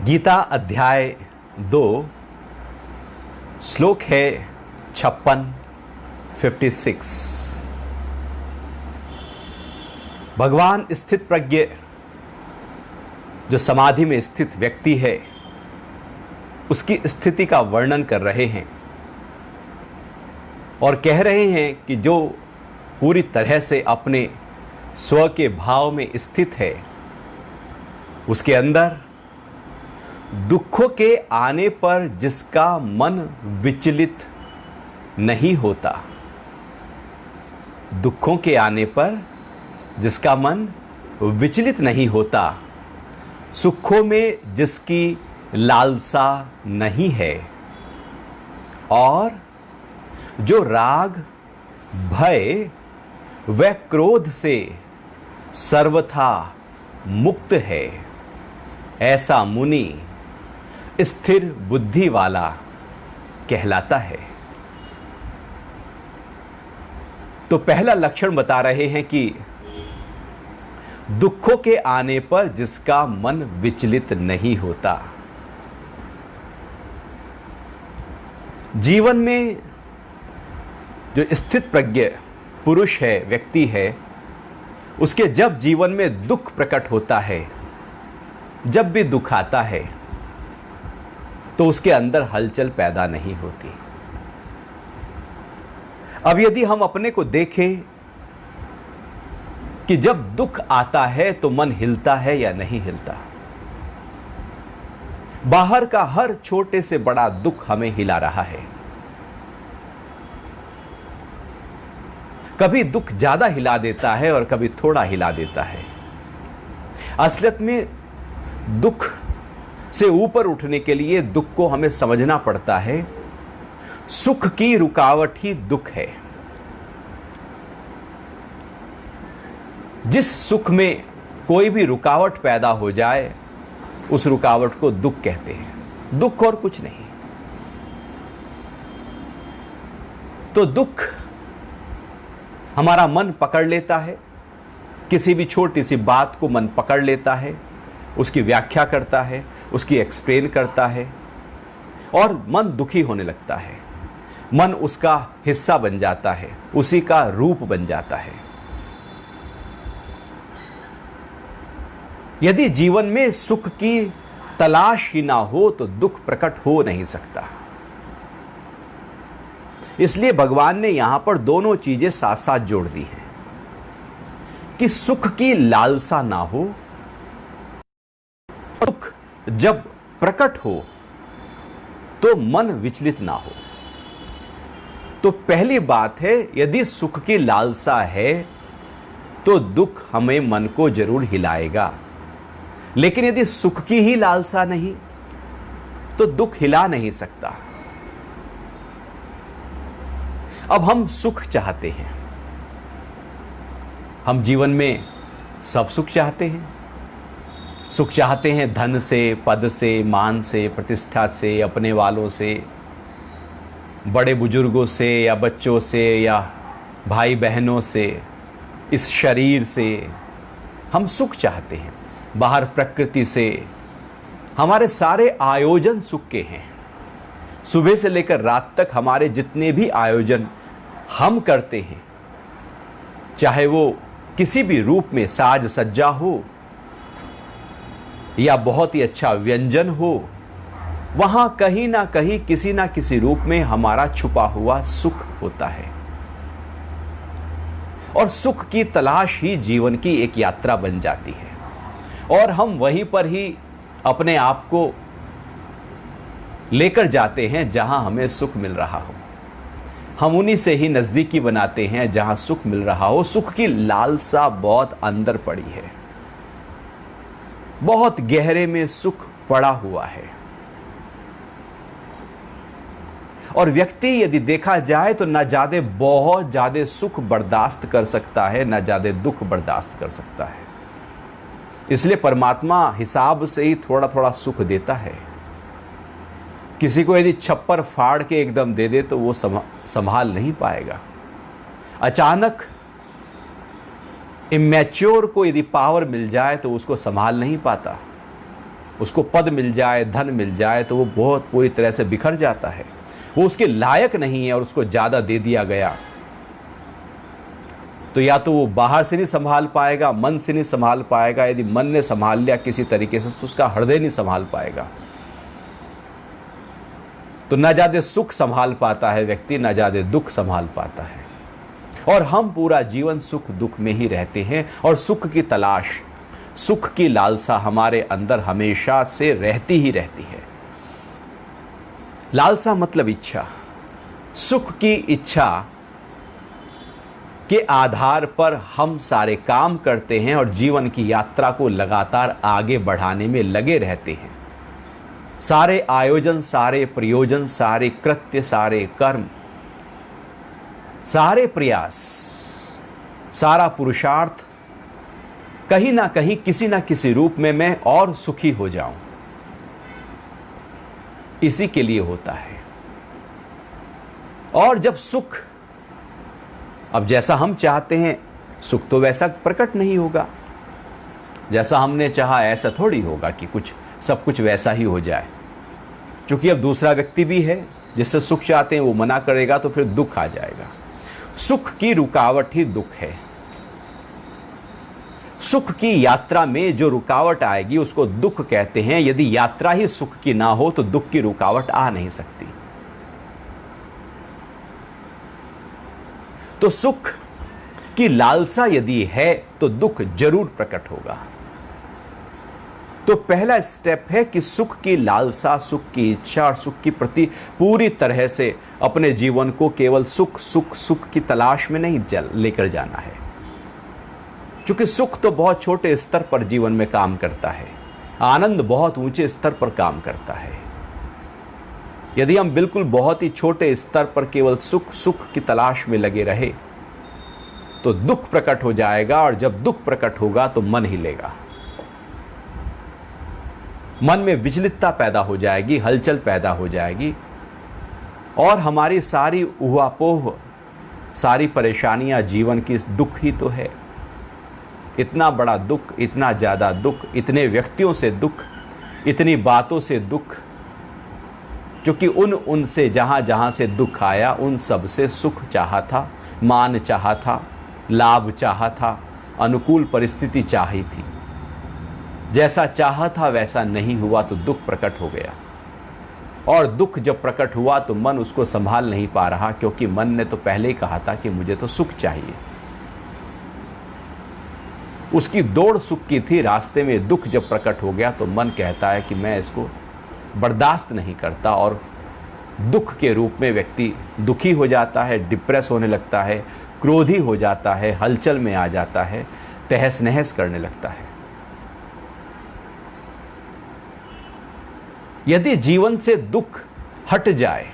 गीता अध्याय 2 श्लोक है 56 भगवान स्थित प्रज्ञ जो समाधि में स्थित व्यक्ति है उसकी स्थिति का वर्णन कर रहे हैं और कह रहे हैं कि जो पूरी तरह से अपने स्व के भाव में स्थित है उसके अंदर दुखों के आने पर जिसका मन विचलित नहीं होता, दुखों के आने पर जिसका मन विचलित नहीं होता, सुखों में जिसकी लालसा नहीं है और जो राग भय व क्रोध से सर्वथा मुक्त है, ऐसा मुनि स्थिर बुद्धि वाला कहलाता है। तो पहला लक्षण बता रहे हैं कि दुखों के आने पर जिसका मन विचलित नहीं होता। जीवन में जो स्थित प्रज्ञ पुरुष है, व्यक्ति है, उसके जब जीवन में दुख प्रकट होता है, जब भी दुख आता है तो उसके अंदर हलचल पैदा नहीं होती। अब यदि हम अपने को देखें कि जब दुख आता है तो मन हिलता है या नहीं हिलता, बाहर का हर छोटे से बड़ा दुख हमें हिला रहा है। कभी दुख ज्यादा हिला देता है और कभी थोड़ा हिला देता है। असलियत में दुख से ऊपर उठने के लिए दुख को हमें समझना पड़ता है। सुख की रुकावट ही दुख है। जिस सुख में कोई भी रुकावट पैदा हो जाए उस रुकावट को दुख कहते हैं। दुख और कुछ नहीं। तो दुख हमारा मन पकड़ लेता है। किसी भी छोटी सी बात को मन पकड़ लेता है, उसकी व्याख्या करता है, उसकी एक्सप्लेन करता है और मन दुखी होने लगता है। मन उसका हिस्सा बन जाता है, उसी का रूप बन जाता है। यदि जीवन में सुख की तलाश ही ना हो तो दुख प्रकट हो नहीं सकता। इसलिए भगवान ने यहां पर दोनों चीजें साथ साथ जोड़ दी हैं कि सुख की लालसा ना हो, दुख जब प्रकट हो तो मन विचलित ना हो। तो पहली बात है, यदि सुख की लालसा है तो दुख हमें मन को जरूर हिलाएगा, लेकिन यदि सुख की ही लालसा नहीं तो दुख हिला नहीं सकता। अब हम सुख चाहते हैं, हम जीवन में सब सुख चाहते हैं। सुख चाहते हैं धन से, पद से, मान से, प्रतिष्ठा से, अपने वालों से, बड़े बुजुर्गों से या बच्चों से या भाई बहनों से, इस शरीर से हम सुख चाहते हैं। बाहर प्रकृति से हमारे सारे आयोजन सुख के हैं। सुबह से लेकर रात तक हमारे जितने भी आयोजन हम करते हैं, चाहे वो किसी भी रूप में साज सज्जा हो या बहुत ही अच्छा व्यंजन हो, वहां कहीं ना कहीं किसी ना किसी रूप में हमारा छुपा हुआ सुख होता है। और सुख की तलाश ही जीवन की एक यात्रा बन जाती है और हम वहीं पर ही अपने आप को लेकर जाते हैं जहां हमें सुख मिल रहा हो। हम उन्हीं से ही नजदीकी बनाते हैं जहां सुख मिल रहा हो। सुख की लालसा बहुत अंदर पड़ी है, बहुत गहरे में सुख पड़ा हुआ है। और व्यक्ति यदि देखा जाए तो ना ज्यादा बहुत ज्यादा सुख बर्दाश्त कर सकता है, ना ज्यादा दुख बर्दाश्त कर सकता है। इसलिए परमात्मा हिसाब से ही थोड़ा थोड़ा सुख देता है। किसी को यदि छप्पर फाड़ के एकदम दे दे तो वो संभाल नहीं पाएगा। अचानक इमैच्योर को यदि पावर मिल जाए तो उसको संभाल नहीं पाता। उसको पद मिल जाए, धन मिल जाए, तो वो बहुत पूरी तरह से बिखर जाता है। वो उसके लायक नहीं है और उसको ज़्यादा दे दिया गया, तो या तो वो बाहर से नहीं संभाल पाएगा, मन से नहीं संभाल पाएगा। यदि मन ने संभाल लिया किसी तरीके से तो उसका हृदय नहीं संभाल पाएगा। तो ना ज़्यादा सुख संभाल पाता है व्यक्ति, ना ज़्यादा दुख संभाल पाता है। और हम पूरा जीवन सुख दुख में ही रहते हैं और सुख की तलाश, सुख की लालसा हमारे अंदर हमेशा से रहती ही रहती है। लालसा मतलब इच्छा। सुख की इच्छा के आधार पर हम सारे काम करते हैं और जीवन की यात्रा को लगातार आगे बढ़ाने में लगे रहते हैं। सारे आयोजन, सारे प्रयोजन, सारे कृत्य, सारे कर्म, सारे प्रयास, सारा पुरुषार्थ कहीं ना कहीं किसी ना किसी रूप में मैं और सुखी हो जाऊं, इसी के लिए होता है। और जब सुख, अब जैसा हम चाहते हैं सुख तो वैसा प्रकट नहीं होगा। जैसा हमने चाहा ऐसा थोड़ी होगा कि सब कुछ वैसा ही हो जाए। क्योंकि अब दूसरा व्यक्ति भी है जिससे सुख चाहते हैं, वो मना करेगा तो फिर दुख आ जाएगा। सुख की रुकावट ही दुख है। सुख की यात्रा में जो रुकावट आएगी उसको दुख कहते हैं। यदि यात्रा ही सुख की ना हो तो दुख की रुकावट आ नहीं सकती। तो सुख की लालसा यदि है तो दुख जरूर प्रकट होगा। तो पहला स्टेप है कि सुख की लालसा, सुख की इच्छा और सुख की प्रति पूरी तरह से अपने जीवन को केवल सुख सुख सुख की तलाश में नहीं लेकर जाना है। क्योंकि सुख तो बहुत छोटे स्तर पर जीवन में काम करता है, आनंद बहुत ऊंचे स्तर पर काम करता है। यदि हम बिल्कुल बहुत ही छोटे स्तर पर केवल सुख सुख की तलाश में लगे रहे तो दुख प्रकट हो जाएगा, और जब दुख प्रकट होगा तो मन हिलेगा। मन में विचलितता पैदा हो जाएगी, हलचल पैदा हो जाएगी, और हमारी सारी उहापोह, सारी परेशानियां जीवन की दुख ही तो है। इतना बड़ा दुख, इतना ज़्यादा दुख, इतने व्यक्तियों से दुख, इतनी बातों से दुख, क्योंकि उनसे जहाँ से दुख आया उन सब से सुख चाहा था, मान चाहा था, लाभ चाहा था, अनुकूल परिस्थिति चाही थी। जैसा चाहा था वैसा नहीं हुआ तो दुख प्रकट हो गया। और दुख जब प्रकट हुआ तो मन उसको संभाल नहीं पा रहा, क्योंकि मन ने तो पहले ही कहा था कि मुझे तो सुख चाहिए। उसकी दौड़ सुख की थी। रास्ते में दुख जब प्रकट हो गया तो मन कहता है कि मैं इसको बर्दाश्त नहीं करता, और दुख के रूप में व्यक्ति दुखी हो जाता है, डिप्रेस होने लगता है, क्रोधी हो जाता है, हलचल में आ जाता है, तहस नहस करने लगता है। यदि जीवन से दुख हट जाए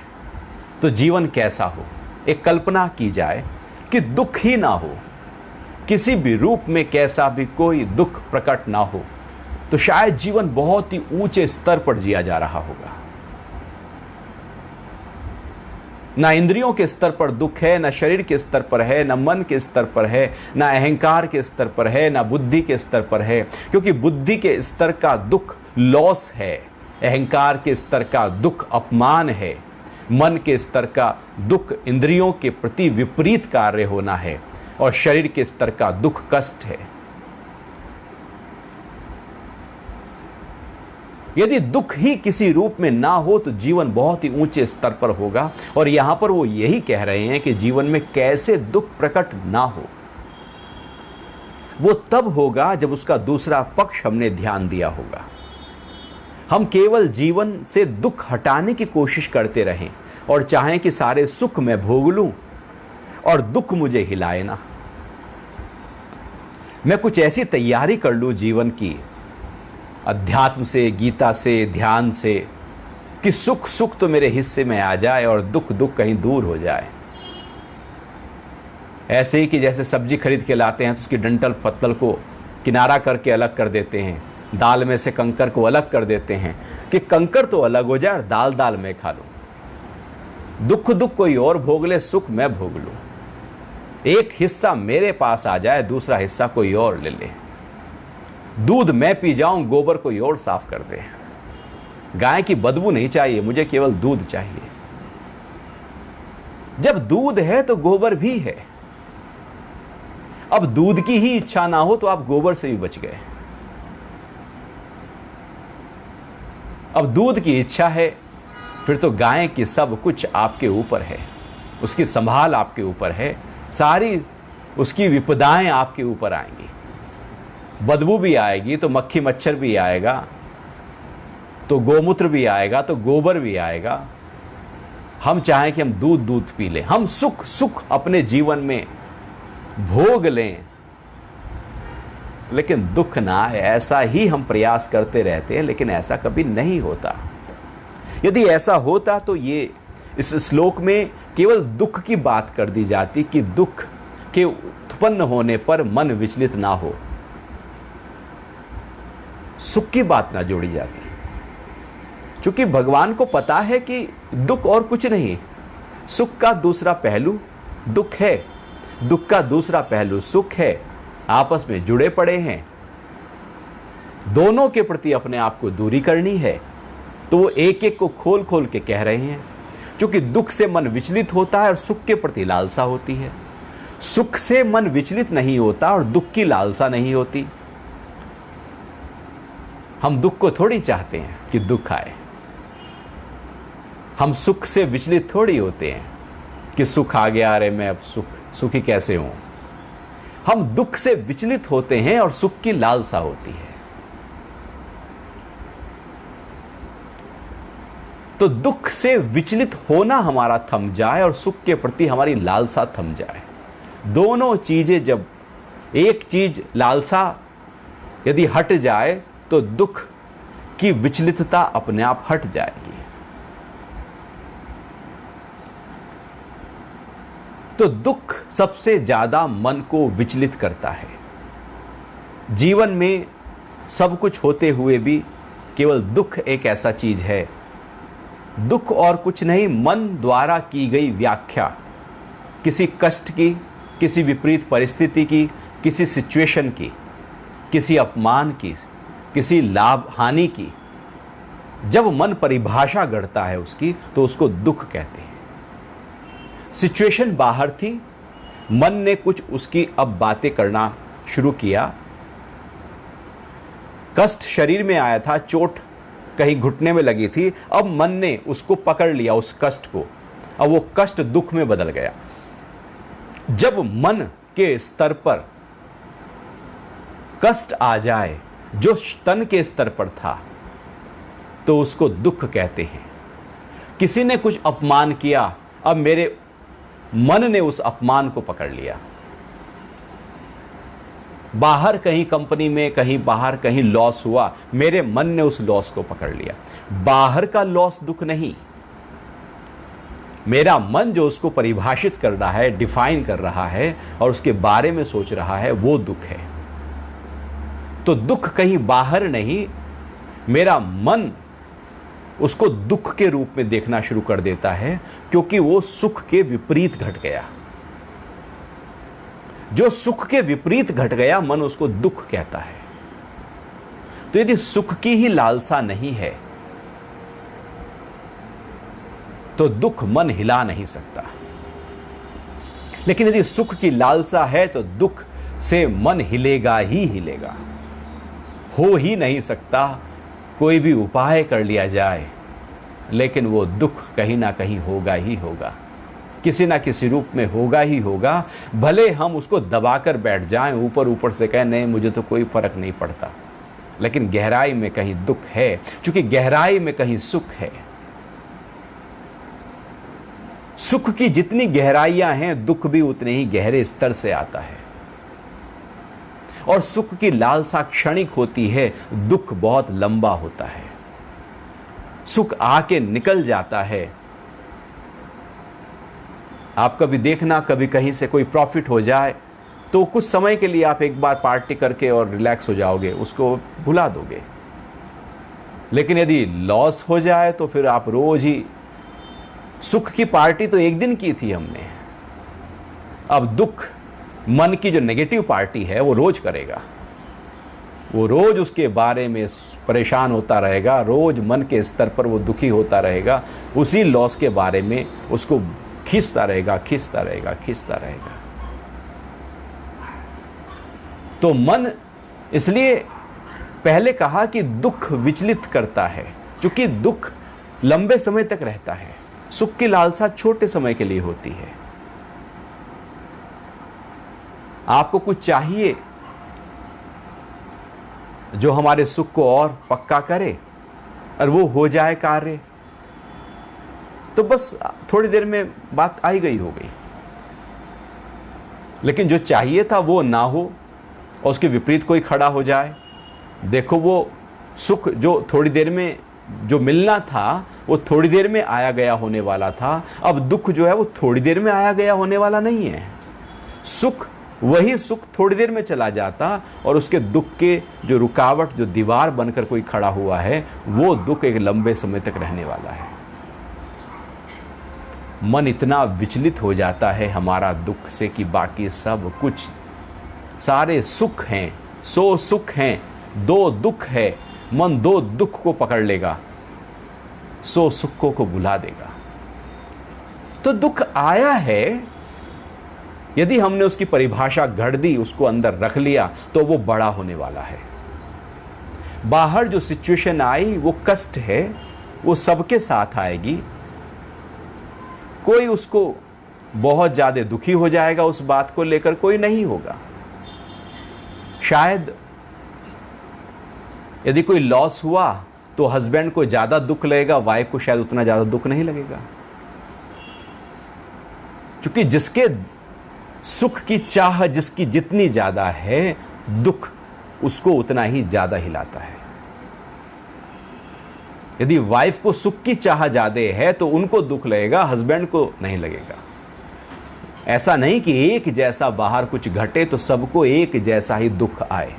तो जीवन कैसा हो? एक कल्पना की जाए कि दुख ही ना हो, किसी भी रूप में कैसा भी कोई दुख प्रकट ना हो, तो शायद जीवन बहुत ही ऊंचे स्तर पर जिया जा रहा होगा। ना इंद्रियों के स्तर पर दुख है, ना शरीर के स्तर पर है, ना मन के स्तर पर है, ना अहंकार के स्तर पर है, ना बुद्धि के स्तर पर है। क्योंकि बुद्धि के स्तर का दुख लॉस है, अहंकार के स्तर का दुख अपमान है, मन के स्तर का दुख इंद्रियों के प्रति विपरीत कार्य होना है, और शरीर के स्तर का दुख कष्ट है। यदि दुख ही किसी रूप में ना हो तो जीवन बहुत ही ऊंचे स्तर पर होगा। और यहां पर वो यही कह रहे हैं कि जीवन में कैसे दुख प्रकट ना हो। वो तब होगा जब उसका दूसरा पक्ष हमने ध्यान दिया होगा। हम केवल जीवन से दुख हटाने की कोशिश करते रहें और चाहें कि सारे सुख मैं भोग लूं और दुख मुझे हिलाए ना। मैं कुछ ऐसी तैयारी कर लूं जीवन की, अध्यात्म से, गीता से, ध्यान से, कि सुख सुख तो मेरे हिस्से में आ जाए और दुख दुख कहीं दूर हो जाए। ऐसे ही कि जैसे सब्जी खरीद के लाते हैं तो उसकी डंठल पत्तल को किनारा करके अलग कर देते हैं, दाल में से कंकर को अलग कर देते हैं कि कंकर तो अलग हो जाए और दाल दाल मैं खा लूं। दुख दुख कोई और भोग ले, सुख मैं भोग लूं। एक हिस्सा मेरे पास आ जाए, दूसरा हिस्सा कोई और ले ले। दूध मैं पी जाऊं, गोबर कोई और साफ कर दे। गाय की बदबू नहीं चाहिए, मुझे केवल दूध चाहिए। जब दूध है तो गोबर भी है। अब दूध की ही इच्छा ना हो तो आप गोबर से भी बच गए। अब दूध की इच्छा है, फिर तो गाय की सब कुछ आपके ऊपर है, उसकी संभाल आपके ऊपर है, सारी उसकी विपदाएं आपके ऊपर आएंगी। बदबू भी आएगी तो मक्खी मच्छर भी आएगा, तो गोमूत्र भी आएगा, तो गोबर भी आएगा। हम चाहें कि हम दूध पी लें, हम सुख अपने जीवन में भोग लें, लेकिन दुख ना आए, ऐसा ही हम प्रयास करते रहते हैं, लेकिन ऐसा कभी नहीं होता। यदि ऐसा होता तो ये इस श्लोक में केवल दुख की बात कर दी जाती कि दुख के उत्पन्न होने पर मन विचलित ना हो, सुख की बात ना जोड़ी जाती। क्योंकि भगवान को पता है कि दुख और कुछ नहीं, सुख का दूसरा पहलू दुख है, दुख का दूसरा पहलू सुख है, आपस में जुड़े पड़े हैं। दोनों के प्रति अपने आप को दूरी करनी है, तो वो एक एक को खोल खोल के कह रहे हैं। क्योंकि दुख से मन विचलित होता है और सुख के प्रति लालसा होती है। सुख से मन विचलित नहीं होता और दुख की लालसा नहीं होती। हम दुख को थोड़ी चाहते हैं कि दुख आए, हम सुख से विचलित थोड़ी होते हैं कि सुख आ गया, अरे मैं अब सुखी कैसे हूं। हम दुख से विचलित होते हैं और सुख की लालसा होती है। तो दुख से विचलित होना हमारा थम जाए और सुख के प्रति हमारी लालसा थम जाए। दोनों चीजें, जब एक चीज लालसा यदि हट जाए तो दुख की विचलितता अपने आप हट जाएगी। तो दुख सबसे ज्यादा मन को विचलित करता है। जीवन में सब कुछ होते हुए भी केवल दुख एक ऐसा चीज है, दुख और कुछ नहीं, मन द्वारा की गई व्याख्या किसी कष्ट की, किसी विपरीत परिस्थिति की, किसी सिचुएशन की, किसी अपमान की, किसी लाभ हानि की, जब मन परिभाषा गढ़ता है उसकी, तो उसको दुख कहते हैं। सिचुएशन बाहर थी, मन ने कुछ उसकी अब बातें करना शुरू किया। कष्ट शरीर में आया था, चोट कहीं घुटने में लगी थी, अब मन ने उसको पकड़ लिया, उस कष्ट को। अब वो कष्ट दुख में बदल गया। जब मन के स्तर पर कष्ट आ जाए जो तन के स्तर पर था, तो उसको दुख कहते हैं। किसी ने कुछ अपमान किया, अब मेरे मन ने उस अपमान को पकड़ लिया। बाहर कहीं कंपनी में, कहीं बाहर कहीं लॉस हुआ, मेरे मन ने उस लॉस को पकड़ लिया। बाहर का लॉस दुख नहीं, मेरा मन जो उसको परिभाषित कर रहा है, डिफाइन कर रहा है और उसके बारे में सोच रहा है, वो दुख है। तो दुख कहीं बाहर नहीं, मेरा मन उसको दुख के रूप में देखना शुरू कर देता है, क्योंकि वो सुख के विपरीत घट गया। जो सुख के विपरीत घट गया, मन उसको दुख कहता है। तो यदि सुख की ही लालसा नहीं है, तो दुख मन हिला नहीं सकता। लेकिन यदि सुख की लालसा है, तो दुख से मन हिलेगा ही हिलेगा। हो ही नहीं सकता, कोई भी उपाय कर लिया जाए, लेकिन वो दुख कहीं ना कहीं होगा ही होगा, किसी ना किसी रूप में होगा ही होगा। भले हम उसको दबाकर बैठ जाएं, ऊपर ऊपर से कहें नहीं मुझे तो कोई फर्क नहीं पड़ता, लेकिन गहराई में कहीं दुख है, क्योंकि गहराई में कहीं सुख है। सुख की जितनी गहराइयां हैं, दुख भी उतने ही गहरे स्तर से आता है। और सुख की लालसा क्षणिक होती है, दुख बहुत लंबा होता है। सुख आके निकल जाता है। आप कभी देखना, कभी कहीं से कोई प्रॉफिट हो जाए तो कुछ समय के लिए आप एक बार पार्टी करके और रिलैक्स हो जाओगे, उसको भुला दोगे। लेकिन यदि लॉस हो जाए तो फिर आप रोज ही, सुख की पार्टी तो एक दिन की थी हमने, अब दुख मन की जो नेगेटिव पार्टी है वो रोज करेगा, वो रोज उसके बारे में परेशान होता रहेगा, रोज मन के स्तर पर वो दुखी होता रहेगा, उसी लॉस के बारे में उसको खींचता रहेगा, खींचता रहेगा, खींचता रहेगा। तो मन, इसलिए पहले कहा कि दुख विचलित करता है, क्योंकि दुख लंबे समय तक रहता है, सुख की लालसा छोटे समय के लिए होती है। आपको कुछ चाहिए जो हमारे सुख को और पक्का करे और वो हो जाए कार्य, तो बस थोड़ी देर में बात आई गई हो गई। लेकिन जो चाहिए था वो ना हो और उसके विपरीत कोई खड़ा हो जाए, देखो वो सुख जो थोड़ी देर में जो मिलना था वो थोड़ी देर में आया गया होने वाला था, अब दुख जो है वो थोड़ी देर में आया गया होने वाला नहीं है। सुख, वही सुख थोड़ी देर में चला जाता और उसके दुख के जो रुकावट, जो दीवार बनकर कोई खड़ा हुआ है, वो दुख एक लंबे समय तक रहने वाला है। मन इतना विचलित हो जाता है हमारा दुख से कि बाकी सब कुछ, सारे सुख हैं, सो सुख हैं, दो दुख है, मन दो दुख को पकड़ लेगा, सो सुखों को भुला देगा। तो दुख आया है, यदि हमने उसकी परिभाषा गढ़ दी, उसको अंदर रख लिया, तो वो बड़ा होने वाला है। बाहर जो सिचुएशन आई वो कष्ट है, वो सबके साथ आएगी। कोई उसको बहुत ज्यादा दुखी हो जाएगा उस बात को लेकर, कोई नहीं होगा। शायद यदि कोई लॉस हुआ तो हस्बैंड को ज्यादा दुख लगेगा, वाइफ को शायद उतना ज्यादा दुख नहीं लगेगा, क्योंकि जिसके सुख की चाह जिसकी जितनी ज्यादा है, दुख उसको उतना ही ज्यादा हिलाता है। यदि वाइफ को सुख की चाह ज्यादा है तो उनको दुख लगेगा, हस्बैंड को नहीं लगेगा। ऐसा नहीं कि एक जैसा बाहर कुछ घटे तो सबको एक जैसा ही दुख आए।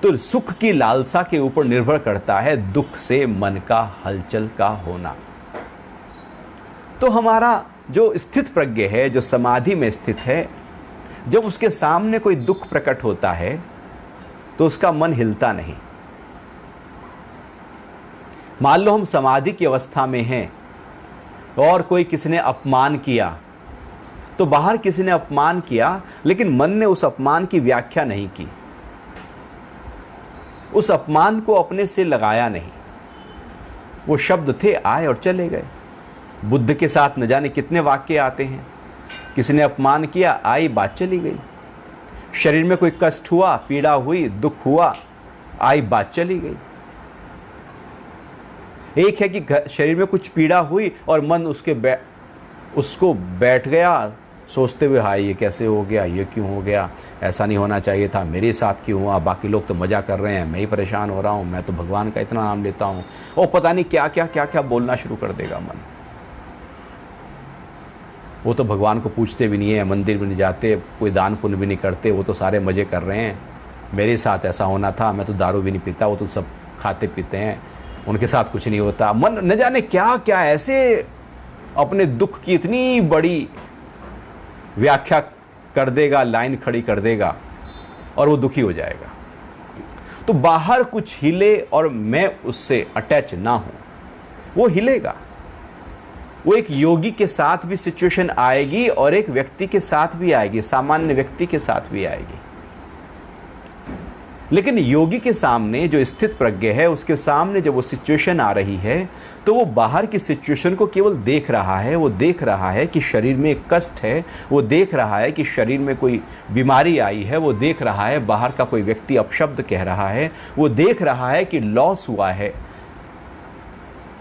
तो सुख की लालसा के ऊपर निर्भर करता है दुख से मन का हलचल का होना। तो हमारा जो स्थित प्रज्ञ है, जो समाधि में स्थित है, जब उसके सामने कोई दुख प्रकट होता है तो उसका मन हिलता नहीं। मान लो हम समाधि की अवस्था में हैं और कोई किसी ने अपमान किया, तो बाहर किसी ने अपमान किया, लेकिन मन ने उस अपमान की व्याख्या नहीं की, उस अपमान को अपने से लगाया नहीं। वो शब्द थे, आए और चले गए। बुद्ध के साथ न जाने कितने वाक्य आते हैं, किसी ने अपमान किया, आई, बात चली गई। शरीर में कोई कष्ट हुआ, पीड़ा हुई, दुख हुआ, आई, बात चली गई। एक है कि शरीर में कुछ पीड़ा हुई और मन उसको बैठ गया सोचते हुए, हाय ये कैसे हो गया, ये क्यों हो गया, ऐसा नहीं होना चाहिए था, मेरे साथ क्यों हुआ, बाकी लोग तो मज़ा कर रहे हैं, मैं ही परेशान हो रहा हूँ, मैं तो भगवान का इतना नाम लेता हूँ, और पता नहीं क्या क्या क्या क्या बोलना शुरू कर देगा मन। वो तो भगवान को पूछते भी नहीं है, मंदिर भी नहीं जाते, कोई दान पुण्य भी नहीं करते, वो तो सारे मज़े कर रहे हैं, मेरे साथ ऐसा होना था, मैं तो दारू भी नहीं पीता, वो तो सब खाते पीते हैं, उनके साथ कुछ नहीं होता। मन न जाने क्या क्या ऐसे अपने दुख की इतनी बड़ी व्याख्या कर देगा, लाइन खड़ी कर देगा और वो दुखी हो जाएगा। तो बाहर कुछ हिले और मैं उससे अटैच ना हूं, वो हिलेगा। वो एक योगी के साथ भी सिचुएशन आएगी और एक व्यक्ति के साथ भी आएगी, सामान्य व्यक्ति के साथ भी आएगी। लेकिन योगी के सामने जो स्थित प्रज्ञ है, उसके सामने जब वो सिचुएशन आ रही है तो वो बाहर की सिचुएशन को केवल देख रहा है। वो देख रहा है कि शरीर में एक कष्ट है, वो देख रहा है कि शरीर में कोई बीमारी आई है, वो देख रहा है बाहर का कोई व्यक्ति अपशब्द कह रहा है, वो देख रहा है कि लॉस हुआ है,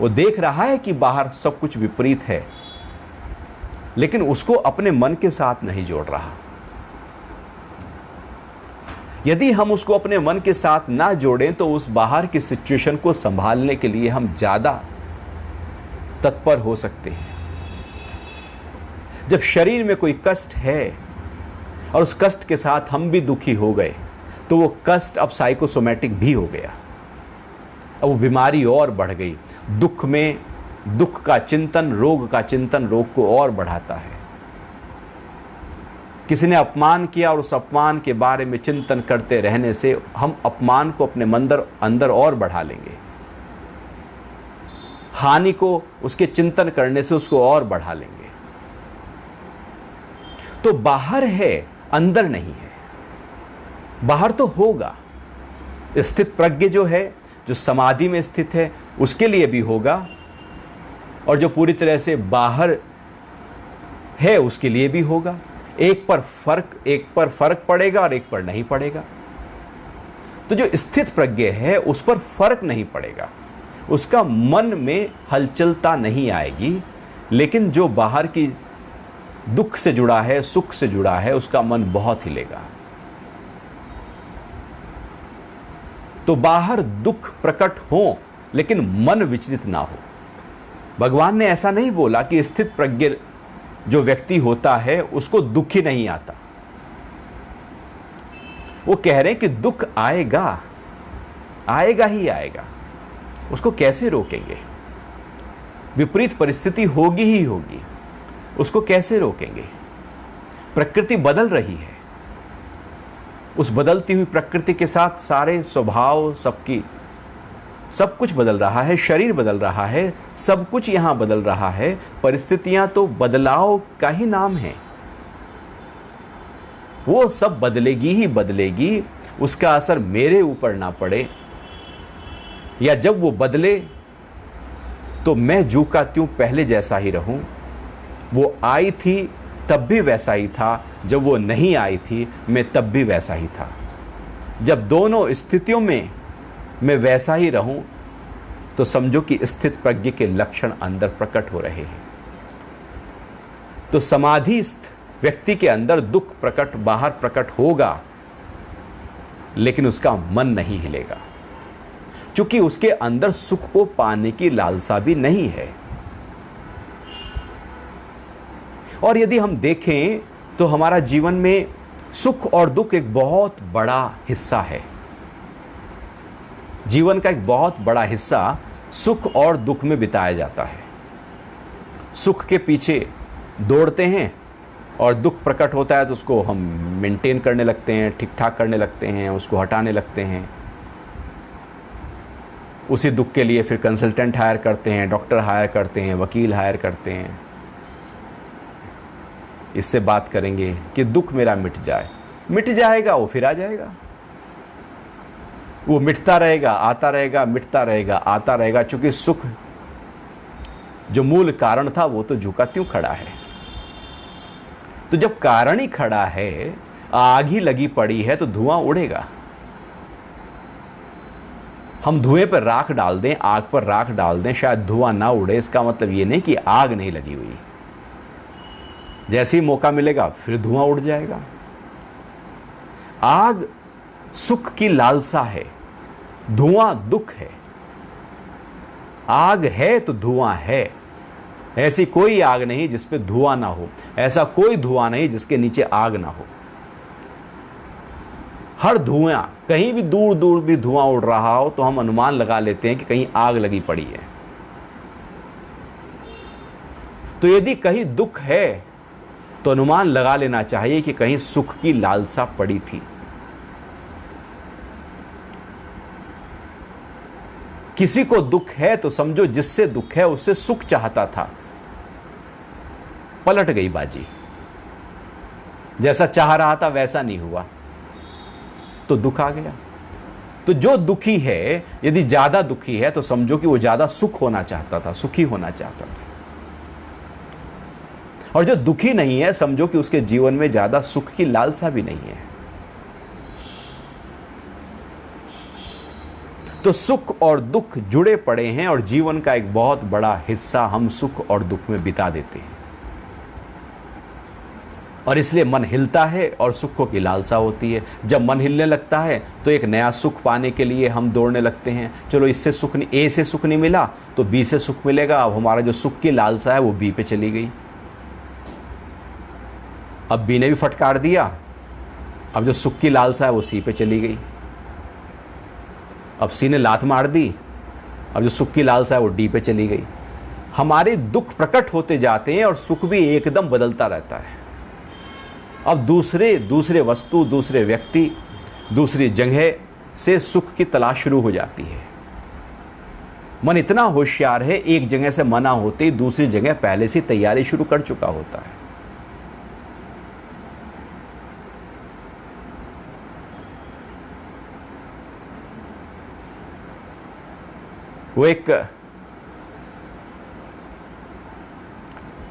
वो देख रहा है कि बाहर सब कुछ विपरीत है, लेकिन उसको अपने मन के साथ नहीं जोड़ रहा। यदि हम उसको अपने मन के साथ ना जोड़ें तो उस बाहर की सिचुएशन को संभालने के लिए हम ज्यादा तत्पर हो सकते हैं। जब शरीर में कोई कष्ट है और उस कष्ट के साथ हम भी दुखी हो गए तो वो कष्ट अब साइकोसोमैटिक भी हो गया, अब वो बीमारी और बढ़ गई। दुख में दुख का चिंतन, रोग का चिंतन रोग को और बढ़ाता है। किसी ने अपमान किया और उस अपमान के बारे में चिंतन करते रहने से हम अपमान को अपने अंदर और बढ़ा लेंगे। हानि को उसके चिंतन करने से उसको और बढ़ा लेंगे। तो बाहर है, अंदर नहीं है। बाहर तो होगा, स्थित प्रज्ञ जो है, जो समाधि में स्थित है, उसके लिए भी होगा, और जो पूरी तरह से बाहर है उसके लिए भी होगा। एक पर फर्क पड़ेगा और एक पर नहीं पड़ेगा। तो जो स्थित प्रज्ञ है उस पर फर्क नहीं पड़ेगा, उसका मन में हलचलता नहीं आएगी। लेकिन जो बाहर की दुख से जुड़ा है, सुख से जुड़ा है, उसका मन बहुत हिलेगा। तो बाहर दुख प्रकट हो लेकिन मन विचलित ना हो। भगवान ने ऐसा नहीं बोला कि स्थित प्रज्ञ जो व्यक्ति होता है उसको दुख ही नहीं आता। वो कह रहे हैं कि दुख आएगा, आएगा ही आएगा, उसको कैसे रोकेंगे? विपरीत परिस्थिति होगी ही होगी, उसको कैसे रोकेंगे? प्रकृति बदल रही है, उस बदलती हुई प्रकृति के साथ सारे स्वभाव, सब कुछ बदल रहा है, शरीर बदल रहा है, सब कुछ यहां बदल रहा है। परिस्थितियां तो बदलाव का ही नाम है, वो सब बदलेगी ही बदलेगी। उसका असर मेरे ऊपर ना पड़े, या जब वो बदले तो मैं जू का त्यों पहले जैसा ही रहूं। वो आई थी तब भी वैसा ही था, जब वो नहीं आई थी मैं तब भी वैसा ही था। जब दोनों स्थितियों में मैं वैसा ही रहूं तो समझो कि स्थित प्रज्ञ के लक्षण अंदर प्रकट हो रहे हैं। तो समाधिस्थ व्यक्ति के अंदर दुख प्रकट, बाहर प्रकट होगा, लेकिन उसका मन नहीं हिलेगा, क्योंकि उसके अंदर सुख को पाने की लालसा भी नहीं है। और यदि हम देखें तो हमारा जीवन में सुख और दुख एक बहुत बड़ा हिस्सा है। जीवन का एक बहुत बड़ा हिस्सा सुख और दुख में बिताया जाता है। सुख के पीछे दौड़ते हैं और दुख प्रकट होता है तो उसको हम मेंटेन करने लगते हैं, ठीक ठाक करने लगते हैं, उसको हटाने लगते हैं। उसी दुख के लिए फिर कंसल्टेंट हायर करते हैं, डॉक्टर हायर करते हैं, वकील हायर करते हैं। इससे बात करेंगे कि दुख मेरा मिट जाए। मिट जाएगा, वो फिर आ जाएगा, वो मिटता रहेगा, आता रहेगा, मिटता रहेगा, आता रहेगा। चूंकि सुख जो मूल कारण था वो तो झुका त्यों खड़ा है। तो जब कारण ही खड़ा है, आग ही लगी पड़ी है, तो धुआं उड़ेगा। हम धुएं पर राख डाल दें, आग पर राख डाल दें, शायद धुआं ना उड़े, इसका मतलब ये नहीं कि आग नहीं लगी हुई। जैसे ही मौका मिलेगा फिर धुआं उड़ जाएगा। आग सुख की लालसा है, धुआं दुख है। आग है तो धुआं है। ऐसी कोई आग नहीं जिस पे धुआं ना हो, ऐसा कोई धुआं नहीं जिसके नीचे आग ना हो। हर धुआं, कहीं भी दूर दूर भी धुआं उड़ रहा हो तो हम अनुमान लगा लेते हैं कि कहीं आग लगी पड़ी है। तो यदि कहीं दुख है तो अनुमान लगा लेना चाहिए कि कहीं सुख की लालसा पड़ी थी। किसी को दुख है तो समझो जिससे दुख है उससे सुख चाहता था, पलट गई बाजी। जैसा चाह रहा था वैसा नहीं हुआ तो दुख आ गया। तो जो दुखी है, यदि ज्यादा दुखी है तो समझो कि वो ज्यादा सुख होना चाहता था, सुखी होना चाहता था। और जो दुखी नहीं है, समझो कि उसके जीवन में ज्यादा सुख की लालसा भी नहीं है। तो सुख और दुख जुड़े पड़े हैं और जीवन का एक बहुत बड़ा हिस्सा हम सुख और दुख में बिता देते हैं। और इसलिए मन हिलता है और सुखों की लालसा होती है। जब मन हिलने लगता है तो एक नया सुख पाने के लिए हम दौड़ने लगते हैं। चलो इससे सुख नहीं, ए से सुख नहीं मिला तो बी से सुख मिलेगा। अब हमारा जो सुख की लालसा है वो बी पे चली गई। अब बी ने भी फटकार दिया, अब जो सुख की लालसा है वो सी पे चली गई। अब सी ने लात मार दी, अब जो सुख की लालसा है वो डी पे चली गई। हमारे दुख प्रकट होते जाते हैं और सुख भी एकदम बदलता रहता है। अब दूसरे दूसरे वस्तु, दूसरे व्यक्ति, दूसरी जगह से सुख की तलाश शुरू हो जाती है। मन इतना होशियार है, एक जगह से मना होते ही दूसरी जगह पहले से तैयारी शुरू कर चुका होता है।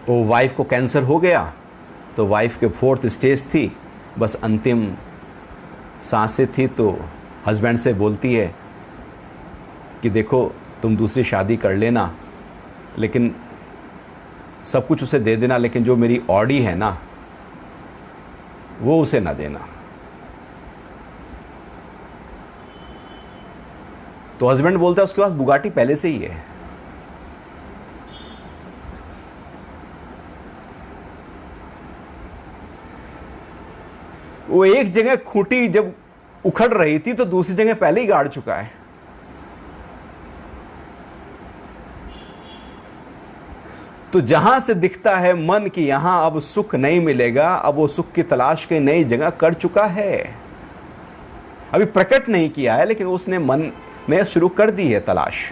वो वाइफ को कैंसर हो गया, तो वाइफ के 4th स्टेज थी, बस अंतिम सांसें थी, तो हस्बैंड से बोलती है कि देखो तुम दूसरी शादी कर लेना, लेकिन सब कुछ उसे दे देना, लेकिन जो मेरी ऑडी है ना वो उसे ना देना। तो हस्बैंड बोलता है उसके पास बुगाटी पहले से ही है। वो एक जगह खूंटी जब उखड़ रही थी तो दूसरी जगह पहले ही गाड़ चुका है। तो जहां से दिखता है मन कि यहां अब सुख नहीं मिलेगा, अब वो सुख की तलाश की नई जगह कर चुका है। अभी प्रकट नहीं किया है, लेकिन उसने मन में शुरू कर दी है तलाश।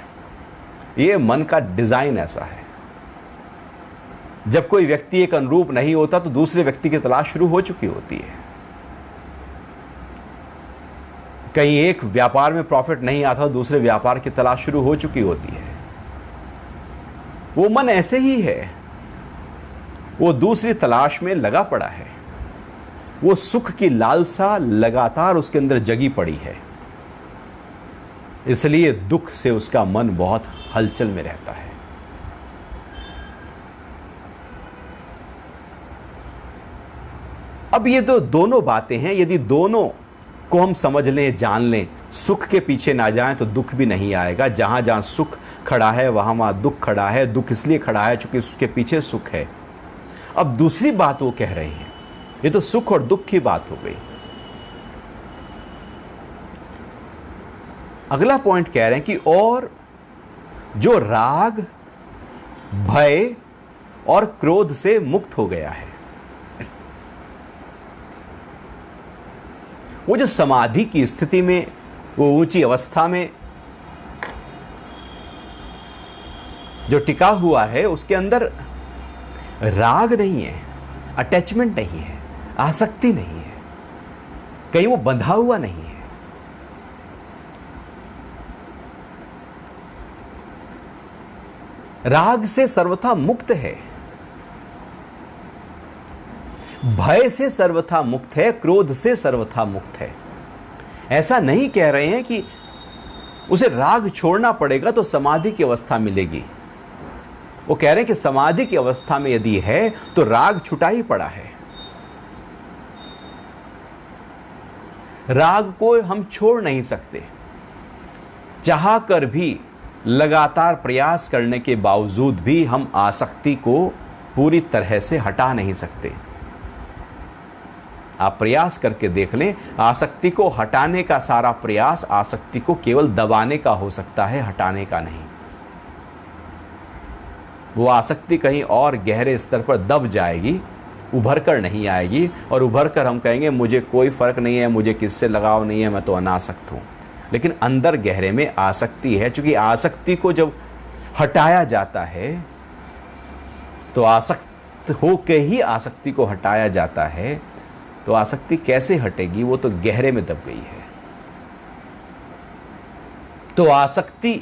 ये मन का डिजाइन ऐसा है। जब कोई व्यक्ति एक अनुरूप नहीं होता तो दूसरे व्यक्ति की तलाश शुरू हो चुकी होती है। कहीं एक व्यापार में प्रॉफिट नहीं आता, दूसरे व्यापार की तलाश शुरू हो चुकी होती है। वो मन ऐसे ही है, वो दूसरी तलाश में लगा पड़ा है। वो सुख की लालसा लगातार उसके अंदर जगी पड़ी है, इसलिए दुख से उसका मन बहुत हलचल में रहता है। अब ये तो दोनों बातें हैं, यदि दोनों को हम समझ लें, जान लें, सुख के पीछे ना जाएं तो दुख भी नहीं आएगा। जहां जहां सुख खड़ा है वहां वहां दुख खड़ा है। दुख इसलिए खड़ा है क्योंकि उसके पीछे सुख है। अब दूसरी बात वो कह रहे हैं, ये तो सुख और दुख की बात हो गई। अगला पॉइंट कह रहे हैं कि और जो राग, भय और क्रोध से मुक्त हो गया है, वो जो समाधि की स्थिति में, वो ऊंची अवस्था में जो टिका हुआ है, उसके अंदर राग नहीं है, अटैचमेंट नहीं है, आसक्ति नहीं है, कहीं वो बंधा हुआ नहीं है। राग से सर्वथा मुक्त है, भय से सर्वथा मुक्त है, क्रोध से सर्वथा मुक्त है। ऐसा नहीं कह रहे हैं कि उसे राग छोड़ना पड़ेगा तो समाधि की अवस्था मिलेगी। वो कह रहे हैं कि समाधि की अवस्था में यदि है तो राग छुटा ही पड़ा है। राग को हम छोड़ नहीं सकते, चाह कर भी, लगातार प्रयास करने के बावजूद भी हम आसक्ति को पूरी तरह से हटा नहीं सकते। आप प्रयास करके देख लें, आसक्ति को हटाने का सारा प्रयास आसक्ति को केवल दबाने का हो सकता है, हटाने का नहीं। वो आसक्ति कहीं और गहरे स्तर पर दब जाएगी, उभर कर नहीं आएगी, और उभर कर हम कहेंगे मुझे कोई फर्क नहीं है, मुझे किससे लगाव नहीं है, मैं तो अनासक्त हूं। लेकिन अंदर गहरे में आसक्ति है। क्योंकि आसक्ति को जब हटाया जाता है तो आसक्त होकर ही आसक्ति को हटाया जाता है, तो आसक्ति कैसे हटेगी? वो तो गहरे में दब गई है। तो आसक्ति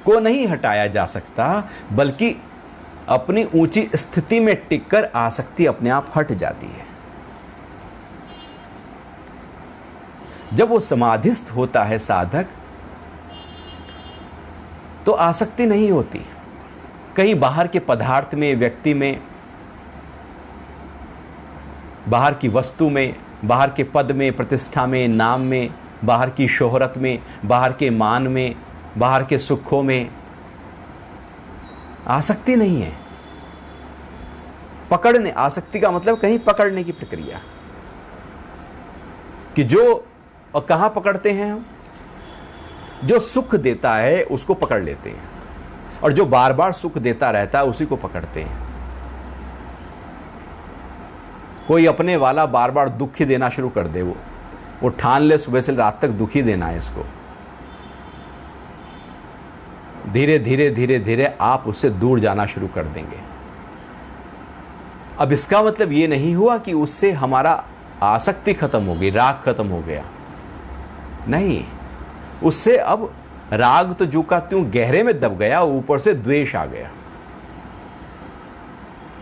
को नहीं हटाया जा सकता, बल्कि अपनी ऊंची स्थिति में टिककर आसक्ति अपने आप हट जाती है। जब वो समाधिस्थ होता है साधक, तो आसक्ति नहीं होती कहीं बाहर के पदार्थ में, व्यक्ति में, बाहर की वस्तु में, बाहर के पद में, प्रतिष्ठा में, नाम में, बाहर की शोहरत में, बाहर के मान में, बाहर के सुखों में आसक्ति नहीं है। पकड़ने, आसक्ति का मतलब कहीं पकड़ने की प्रक्रिया, कि जो और कहां पकड़ते हैं हम? जो सुख देता है उसको पकड़ लेते हैं, और जो बार बार सुख देता रहता है उसी को पकड़ते हैं। कोई अपने वाला बार बार दुख ही देना शुरू कर दे, वो ठान ले सुबह से रात तक दुख ही देना है इसको, धीरे धीरे धीरे धीरे आप उससे दूर जाना शुरू कर देंगे। अब इसका मतलब ये नहीं हुआ कि उससे हमारा आसक्ति खत्म हो गई, राग खत्म हो गया, नहीं, उससे अब राग तो जू का त्यों गहरे में दब गया, ऊपर से द्वेष आ गया।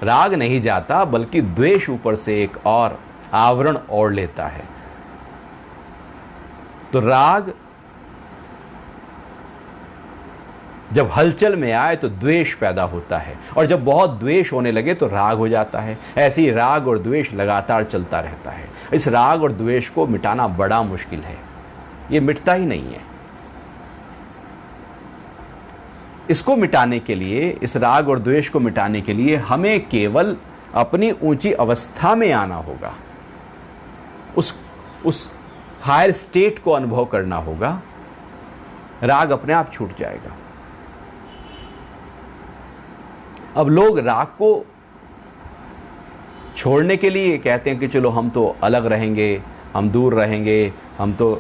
राग नहीं जाता बल्कि द्वेष ऊपर से एक और आवरण ओढ़ लेता है। तो राग जब हलचल में आए तो द्वेष पैदा होता है, और जब बहुत द्वेष होने लगे तो राग हो जाता है। ऐसे ही राग और द्वेष लगातार चलता रहता है। इस राग और द्वेष को मिटाना बड़ा मुश्किल है, ये मिटता ही नहीं है। इसको मिटाने के लिए, इस राग और द्वेष को मिटाने के लिए हमें केवल अपनी ऊंची अवस्था में आना होगा, उस हायर स्टेट को अनुभव करना होगा, राग अपने आप छूट जाएगा। अब लोग राग को छोड़ने के लिए कहते हैं कि चलो हम तो अलग रहेंगे, हम दूर रहेंगे, हम तो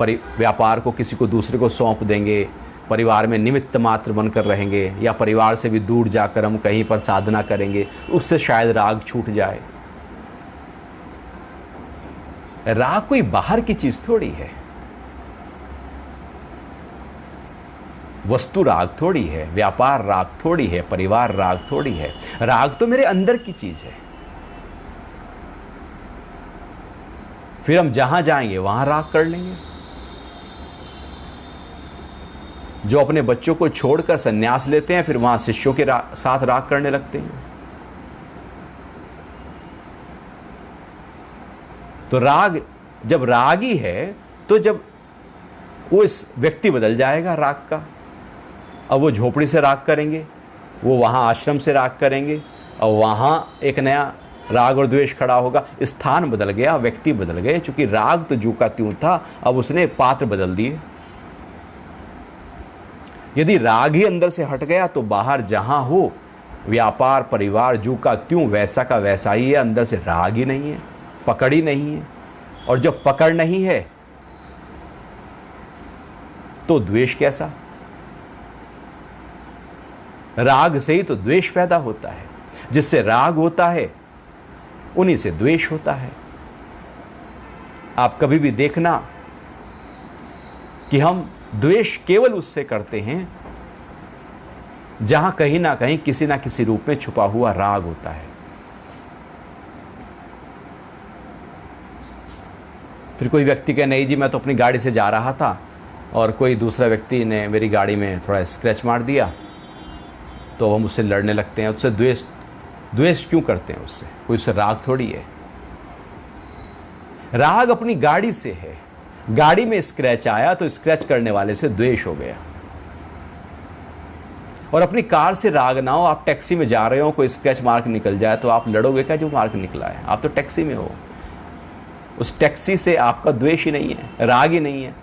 व्यापार को किसी को दूसरे को सौंप देंगे, परिवार में निमित्त मात्र बनकर रहेंगे, या परिवार से भी दूर जाकर हम कहीं पर साधना करेंगे, उससे शायद राग छूट जाए। राग कोई बाहर की चीज थोड़ी है, वस्तु राग थोड़ी है, व्यापार राग थोड़ी है, परिवार राग थोड़ी है। राग तो मेरे अंदर की चीज है। फिर हम जहां जाएंगे वहां राग कर लेंगे। जो अपने बच्चों को छोड़कर संन्यास लेते हैं, फिर वहां शिष्यों के साथ राग करने लगते हैं। तो राग जब रागी है, तो जब वो इस व्यक्ति बदल जाएगा राग का, अब वो झोपड़ी से राग करेंगे, वो वहाँ आश्रम से राग करेंगे, और वहाँ एक नया राग और द्वेष खड़ा होगा। स्थान बदल गया, व्यक्ति बदल गए, चूंकि राग तो जू का त्यों था, अब उसने पात्र बदल दिए। यदि राग ही अंदर से हट गया तो बाहर जहाँ हो व्यापार परिवार जू का त्यों वैसा का वैसा ही है, अंदर से राग ही नहीं है, पकड़ ही नहीं है। और जब पकड़ नहीं है तो द्वेष कैसा? राग से ही तो द्वेष पैदा होता है। जिससे राग होता है उन्हीं से द्वेष होता है। आप कभी भी देखना कि हम द्वेष केवल उससे करते हैं जहां कहीं ना कहीं किसी ना किसी रूप में छुपा हुआ राग होता है। फिर कोई व्यक्ति कहे नहीं जी मैं तो अपनी गाड़ी से जा रहा था और कोई दूसरा व्यक्ति ने मेरी गाड़ी में थोड़ा स्क्रैच मार दिया, तो हम उससे लड़ने लगते हैं। उससे द्वेष क्यों करते हैं? उससे कोई उससे राग थोड़ी है। राग अपनी गाड़ी से है। गाड़ी में स्क्रैच आया तो स्क्रैच करने वाले से द्वेष हो गया। और अपनी कार से राग ना हो, आप टैक्सी में जा रहे हो, कोई स्क्रैच मार्क निकल जाए तो आप लड़ोगे क्या जो मार्क निकला है? आप तो टैक्सी में हो, उस टैक्सी से आपका द्वेष ही नहीं है, राग ही नहीं है।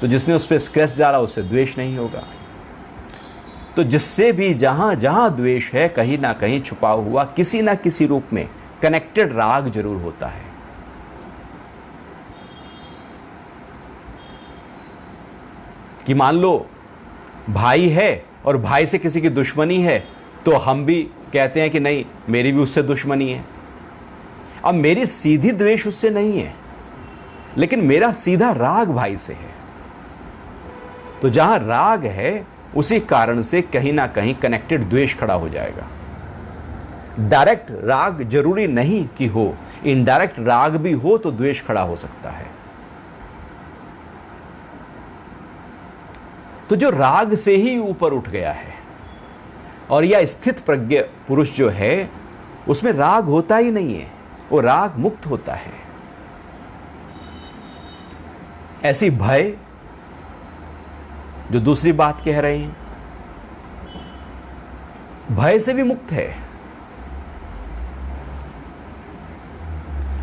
तो जिसने उस पर स्क्रैच डाला उससे द्वेष नहीं होगा। तो जिससे भी जहां जहां द्वेष है, कहीं ना कहीं छुपा हुआ किसी ना किसी रूप में कनेक्टेड राग जरूर होता है। कि मान लो भाई है और भाई से किसी की दुश्मनी है, तो हम भी कहते हैं कि नहीं मेरी भी उससे दुश्मनी है। अब मेरी सीधी द्वेष उससे नहीं है, लेकिन मेरा सीधा राग भाई से है। तो जहां राग है उसी कारण से कहीं ना कहीं कनेक्टेड द्वेष खड़ा हो जाएगा। डायरेक्ट राग जरूरी नहीं कि हो, इनडायरेक्ट राग भी हो तो द्वेष खड़ा हो सकता है। तो जो राग से ही ऊपर उठ गया है, और यह स्थित प्रज्ञ पुरुष जो है उसमें राग होता ही नहीं है, वो राग मुक्त होता है। ऐसी भय जो दूसरी बात कह रहे हैं, भय से भी मुक्त है।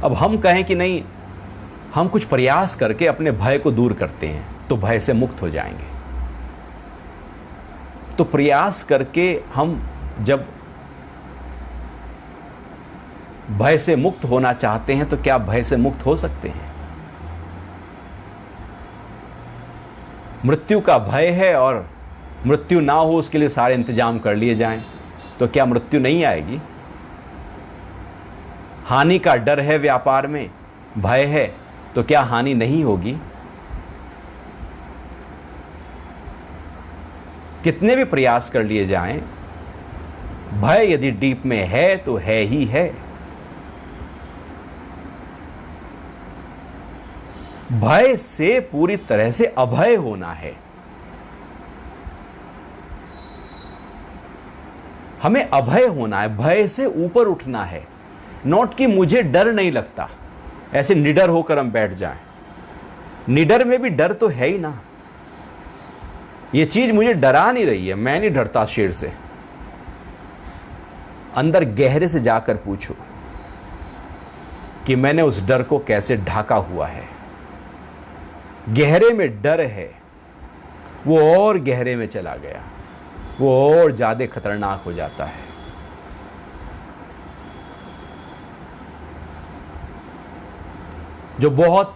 अब हम कहें कि नहीं हम कुछ प्रयास करके अपने भय को दूर करते हैं तो भय से मुक्त हो जाएंगे। तो प्रयास करके हम जब भय से मुक्त होना चाहते हैं तो क्या भय से मुक्त हो सकते हैं? मृत्यु का भय है और मृत्यु ना हो उसके लिए सारे इंतजाम कर लिए जाएं तो क्या मृत्यु नहीं आएगी? हानि का डर है, व्यापार में भय है, तो क्या हानि नहीं होगी? कितने भी प्रयास कर लिए जाएं, भय यदि डीप में है तो है ही है। भय से पूरी तरह से अभय होना है। हमें अभय होना है, भय से ऊपर उठना है। नोट कि मुझे डर नहीं लगता, ऐसे निडर होकर हम बैठ जाएं। निडर में भी डर तो है ही ना। ये चीज मुझे डरा नहीं रही है, मैं नहीं डरता शेर से। अंदर गहरे से जाकर पूछो कि मैंने उस डर को कैसे ढाका हुआ है। गहरे में डर है, वो और गहरे में चला गया, वो और ज्यादा खतरनाक हो जाता है। जो बहुत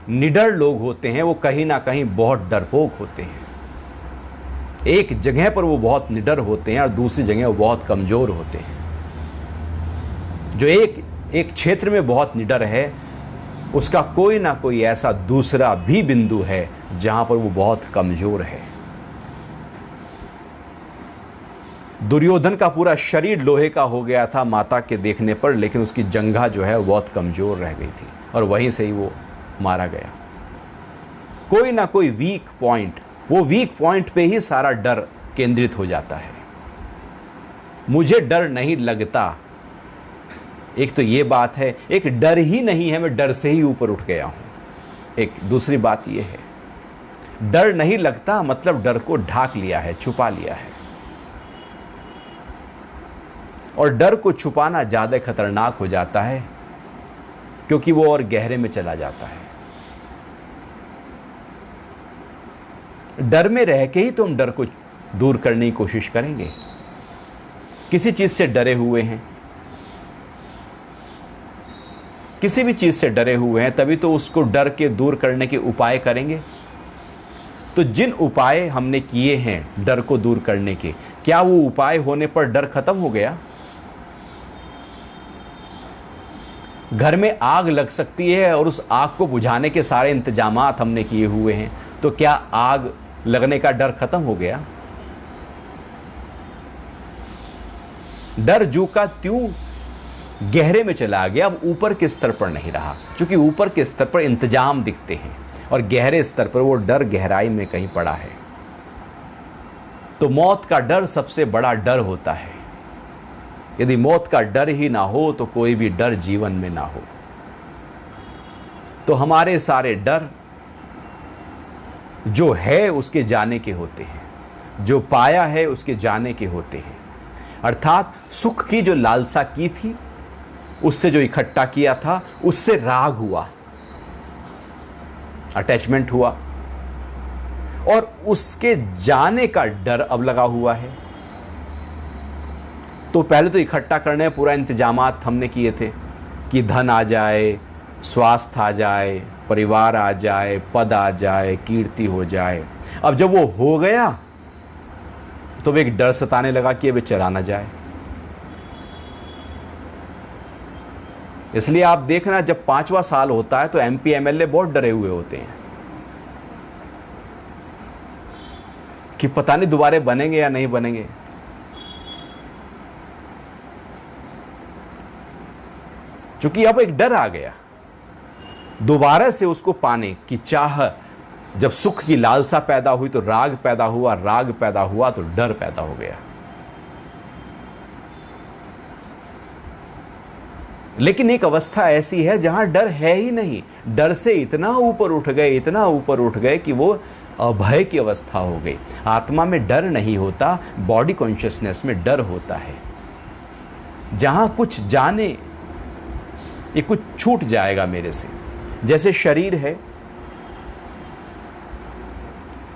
निडर लोग होते हैं वो कहीं ना कहीं बहुत डरपोक होते हैं। एक जगह पर वो बहुत निडर होते हैं और दूसरी जगह वो बहुत कमजोर होते हैं। जो एक क्षेत्र में बहुत निडर है, उसका कोई ना कोई ऐसा दूसरा भी बिंदु है जहां पर वो बहुत कमजोर है। दुर्योधन का पूरा शरीर लोहे का हो गया था माता के देखने पर, लेकिन उसकी जंघा जो है वो बहुत कमजोर रह गई थी और वहीं से ही वो मारा गया। कोई ना कोई वीक पॉइंट, वो वीक पॉइंट पे ही सारा डर केंद्रित हो जाता है। मुझे डर नहीं लगता, एक तो ये बात है। एक डर ही नहीं है, मैं डर से ही ऊपर उठ गया हूं। एक दूसरी बात ये है, डर नहीं लगता मतलब डर को ढाक लिया है, छुपा लिया है। और डर को छुपाना ज्यादा खतरनाक हो जाता है क्योंकि वो और गहरे में चला जाता है। डर में रह के ही तो हम डर को दूर करने की कोशिश करेंगे। किसी चीज से डरे हुए हैं, किसी भी चीज से डरे हुए हैं, तभी तो उसको डर के दूर करने के उपाय करेंगे। तो जिन उपाय हमने किए हैं डर को दूर करने के, क्या वो उपाय होने पर डर खत्म हो गया? घर में आग लग सकती है और उस आग को बुझाने के सारे इंतजामात हमने किए हुए हैं, तो क्या आग लगने का डर खत्म हो गया? डर जू का त्यों गहरे में चला गया, अब ऊपर के स्तर पर नहीं रहा, क्योंकि ऊपर के स्तर पर इंतजाम दिखते हैं और गहरे स्तर पर वो डर गहराई में कहीं पड़ा है। तो मौत का डर सबसे बड़ा डर होता है। यदि मौत का डर ही ना हो तो कोई भी डर जीवन में ना हो। तो हमारे सारे डर जो है उसके जाने के होते हैं, जो पाया है उसके जाने के होते हैं। अर्थात सुख की जो लालसा की थी, उससे जो इकट्ठा किया था, उससे राग हुआ, अटैचमेंट हुआ, और उसके जाने का डर अब लगा हुआ है। तो पहले तो इकट्ठा करने में पूरा इंतजामात हमने किए थे कि धन आ जाए, स्वास्थ्य आ जाए, परिवार आ जाए, पद आ जाए, कीर्ति हो जाए। अब जब वो हो गया तो एक डर सताने लगा कि अब चला ना जाए। इसलिए आप देखना, जब 5वां साल होता है तो एमपी एमएलए बहुत डरे हुए होते हैं कि पता नहीं दोबारा बनेंगे या नहीं बनेंगे। क्योंकि अब एक डर आ गया, दोबारा से उसको पाने की चाह। जब सुख की लालसा पैदा हुई तो राग पैदा हुआ, राग पैदा हुआ तो डर पैदा हो गया। लेकिन एक अवस्था ऐसी है जहां डर है ही नहीं, डर से इतना ऊपर उठ गए, इतना ऊपर उठ गए कि वो अभय की अवस्था हो गई। आत्मा में डर नहीं होता, बॉडी कॉन्शियसनेस में डर होता है। जहां कुछ जाने, ये कुछ छूट जाएगा मेरे से। जैसे शरीर है,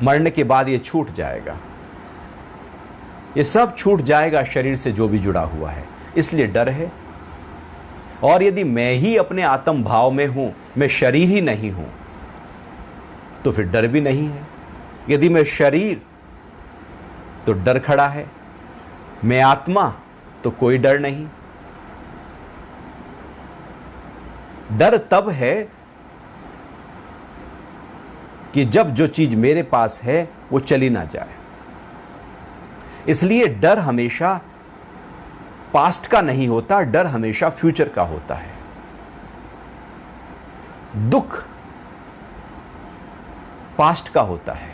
मरने के बाद ये छूट जाएगा, ये सब छूट जाएगा शरीर से जो भी जुड़ा हुआ है, इसलिए डर है। और यदि मैं ही अपने आत्म भाव में हूं, मैं शरीर ही नहीं हूं, तो फिर डर भी नहीं है। यदि मैं शरीर, तो डर खड़ा है। मैं आत्मा, तो कोई डर नहीं। डर तब है कि जब जो चीज मेरे पास है वो चली ना जाए। इसलिए डर हमेशा पास्ट का नहीं होता, डर हमेशा फ्यूचर का होता है। दुख पास्ट का होता है,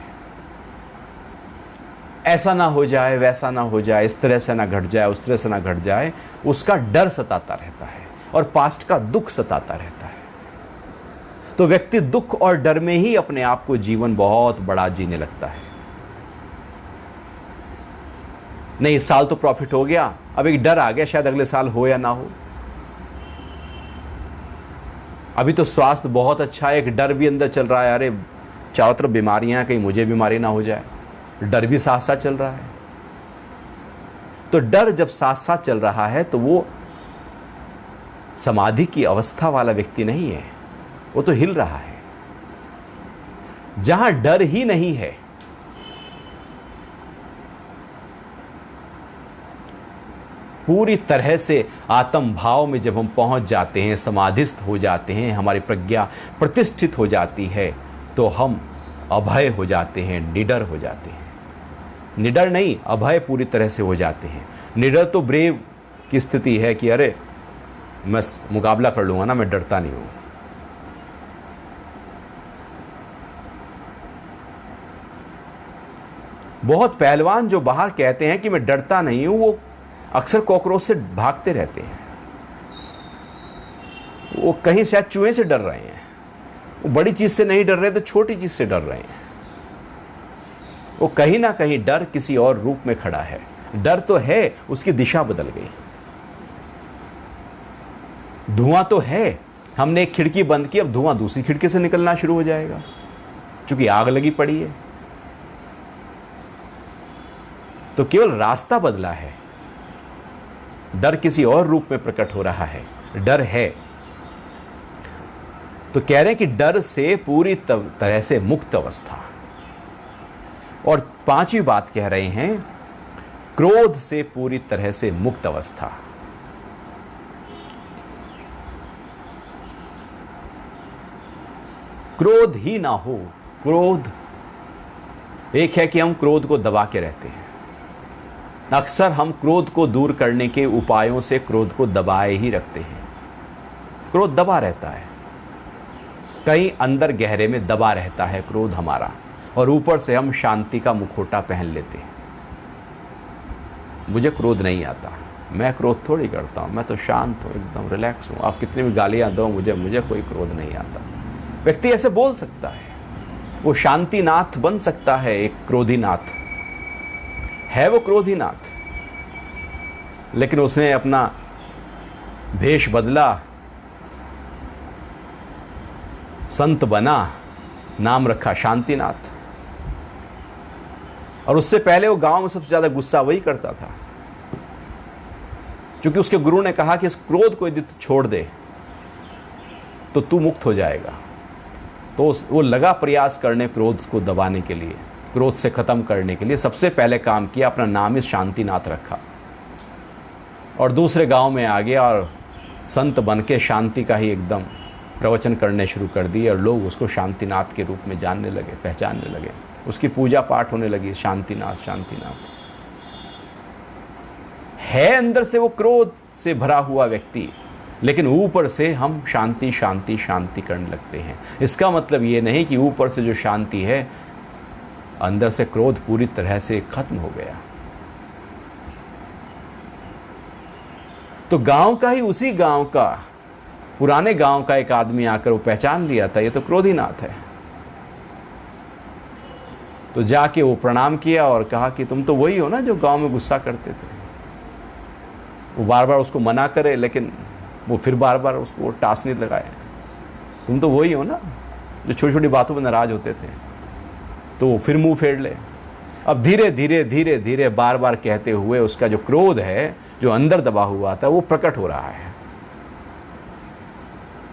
ऐसा ना हो जाए, वैसा ना हो जाए, इस तरह से ना घट जाए, उस तरह से ना घट जाए, उसका डर सताता रहता है और पास्ट का दुख सताता रहता है। तो व्यक्ति दुख और डर में ही अपने आप को जीवन बहुत बड़ा जीने लगता है। नहीं, इस साल तो प्रॉफिट हो गया, अब एक डर आ गया शायद अगले साल हो या ना हो। अभी तो स्वास्थ्य बहुत अच्छा है, एक डर भी अंदर चल रहा है, अरे चारों तरफ बीमारियां, कहीं मुझे बीमारी ना हो जाए, डर भी साथ साथ चल रहा है। तो डर जब साथ साथ चल रहा है तो वो समाधि की अवस्था वाला व्यक्ति नहीं है, वो तो हिल रहा है। जहां डर ही नहीं है, पूरी तरह से आत्म भाव में जब हम पहुंच जाते हैं, समाधिस्थ हो जाते हैं, हमारी प्रज्ञा प्रतिष्ठित हो जाती है, तो हम अभय हो जाते हैं, निडर हो जाते हैं। निडर नहीं, अभय पूरी तरह से हो जाते हैं। निडर तो ब्रेव की स्थिति है कि अरे मैं मुकाबला कर लूंगा ना, मैं डरता नहीं हूं। बहुत पहलवान जो बाहर कहते हैं कि मैं डरता नहीं हूं, वो अक्सर कॉकरोच से भागते रहते हैं। वो कहीं शायद चूहे से डर रहे हैं, वो बड़ी चीज से नहीं डर रहे तो छोटी चीज से डर रहे हैं। वो कहीं ना कहीं डर किसी और रूप में खड़ा है। डर तो है, उसकी दिशा बदल गई। धुआं तो है, हमने एक खिड़की बंद की, अब धुआं दूसरी खिड़की से निकलना शुरू हो जाएगा, क्योंकि आग लगी पड़ी है। तो केवल रास्ता बदला है, डर किसी और रूप में प्रकट हो रहा है। डर है, तो कह रहे हैं कि डर से पूरी तरह से मुक्त अवस्था। और पांचवी बात कह रहे हैं, क्रोध से पूरी तरह से मुक्त अवस्था। क्रोध ही ना हो। क्रोध, एक है कि हम क्रोध को दबा के रहते हैं। अक्सर हम क्रोध को दूर करने के उपायों से क्रोध को दबाए ही रखते हैं। क्रोध दबा रहता है, कहीं अंदर गहरे में दबा रहता है क्रोध हमारा, और ऊपर से हम शांति का मुखौटा पहन लेते हैं। मुझे क्रोध नहीं आता, मैं क्रोध थोड़ी करता हूं, मैं तो शांत हूं, एकदम रिलैक्स हूं, आप कितनी भी गालियां दो, मुझे कोई क्रोध नहीं आता। व्यक्ति ऐसे बोल सकता है, वो शांतिनाथ बन सकता है। एक क्रोधी नाथ है, वो क्रोधी नाथ, लेकिन उसने अपना भेष बदला, संत बना, नाम रखा शांतिनाथ। और उससे पहले वो गांव में सबसे ज्यादा गुस्सा वही करता था, क्योंकि उसके गुरु ने कहा कि इस क्रोध को यदि तू छोड़ दे तो तू मुक्त हो जाएगा। तो वो लगा प्रयास करने क्रोध को दबाने के लिए, क्रोध से खत्म करने के लिए। सबसे पहले काम किया, अपना नाम ही शांतिनाथ रखा, और दूसरे गांव में आ गया और संत बन के शांति का ही एकदम प्रवचन करने शुरू कर दिए, और लोग उसको शांतिनाथ के रूप में जानने लगे, पहचानने लगे। उसकी पूजा पाठ होने लगी, शांतिनाथ शांतिनाथ। है अंदर से वो क्रोध से भरा हुआ व्यक्ति, लेकिन ऊपर से हम शांति शांति शांति करने लगते हैं। इसका मतलब ये नहीं कि ऊपर से जो शांति है, अंदर से क्रोध पूरी तरह से खत्म हो गया। तो गांव का ही, उसी गांव का, पुराने गांव का एक आदमी आकर वो पहचान लिया था, ये तो क्रोधीनाथ है। तो जाके वो प्रणाम किया और कहा कि तुम तो वही हो ना जो गांव में गुस्सा करते थे। वो बार बार उसको मना करे, लेकिन वो फिर बार बार उसको टासनी लगाए, तुम तो वही हो ना जो छोटी छोटी बातों पर नाराज होते थे। तो वो फिर मुंह फेर ले। अब धीरे धीरे धीरे धीरे बार बार कहते हुए उसका जो क्रोध है, जो अंदर दबा हुआ था, वो प्रकट हो रहा है।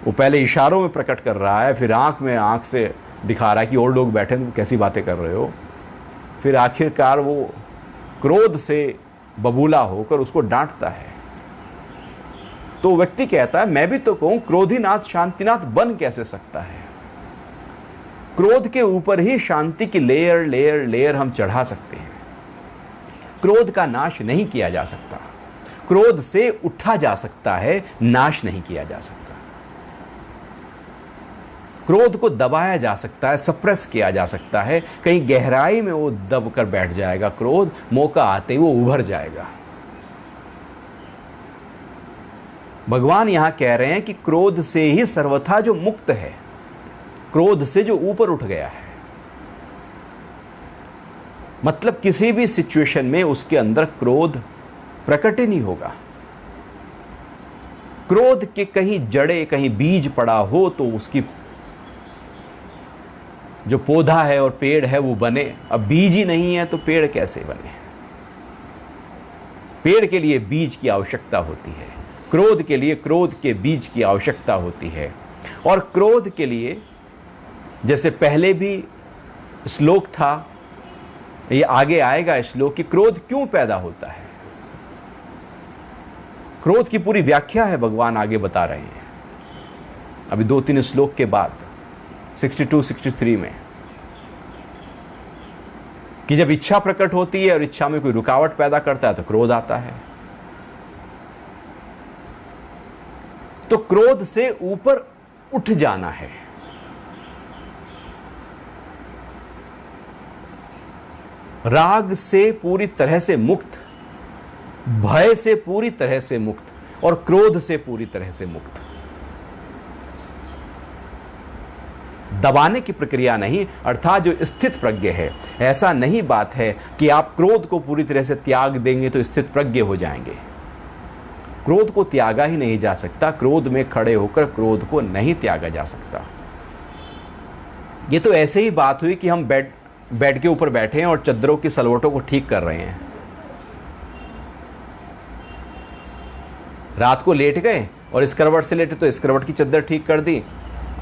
वो पहले इशारों में प्रकट कर रहा है, फिर आंख में आंख से दिखा रहा है कि और लोग बैठे हैं, तुम कैसी बातें कर रहे हो। फिर आखिरकार वो क्रोध से बबूला होकर उसको डांटता है। तो व्यक्ति कहता है, मैं भी तो कहूं क्रोधीनाथ शांतिनाथ बन कैसे सकता है। क्रोध के ऊपर ही शांति की लेयर लेयर लेयर हम चढ़ा सकते हैं। क्रोध का नाश नहीं किया जा सकता, क्रोध से उठा जा सकता है, नाश नहीं किया जा सकता। क्रोध को दबाया जा सकता है, सप्रेस किया जा सकता है, कहीं गहराई में वो दब कर बैठ जाएगा क्रोध, मौका आते ही वो उभर जाएगा। भगवान यहां कह रहे हैं कि क्रोध से ही सर्वथा जो मुक्त है, क्रोध से जो ऊपर उठ गया है, मतलब किसी भी सिचुएशन में उसके अंदर क्रोध प्रकट ही नहीं होगा। क्रोध के कहीं जड़े, कहीं बीज पड़ा हो तो उसकी जो पौधा है और पेड़ है वो बने। अब बीज ही नहीं है तो पेड़ कैसे बने। पेड़ के लिए बीज की आवश्यकता होती है, क्रोध के लिए क्रोध के बीज की आवश्यकता होती है। और क्रोध के लिए, जैसे पहले भी श्लोक था, ये आगे आएगा श्लोक, कि क्रोध क्यों पैदा होता है। क्रोध की पूरी व्याख्या है, भगवान आगे बता रहे हैं अभी 2-3 श्लोक के बाद 62-63 में, कि जब इच्छा प्रकट होती है और इच्छा में कोई रुकावट पैदा करता है तो क्रोध आता है। तो क्रोध से ऊपर उठ जाना है। राग से पूरी तरह से मुक्त, भय से पूरी तरह से मुक्त और क्रोध से पूरी तरह से मुक्त। दबाने की प्रक्रिया नहीं, अर्थात जो स्थित प्रज्ञ है। ऐसा नहीं बात है कि आप क्रोध को पूरी तरह से त्याग देंगे तो स्थित प्रज्ञ हो जाएंगे। क्रोध को त्यागा ही नहीं जा सकता, क्रोध में खड़े होकर क्रोध को नहीं त्यागा जा सकता। ये तो ऐसे ही बात हुई कि हम बेड के ऊपर बैठे हैं और चद्दरों की सलवटों को ठीक कर रहे हैं। रात को लेट गए और इस करवट से लेटे तो इस करवट की चद्दर ठीक कर दी।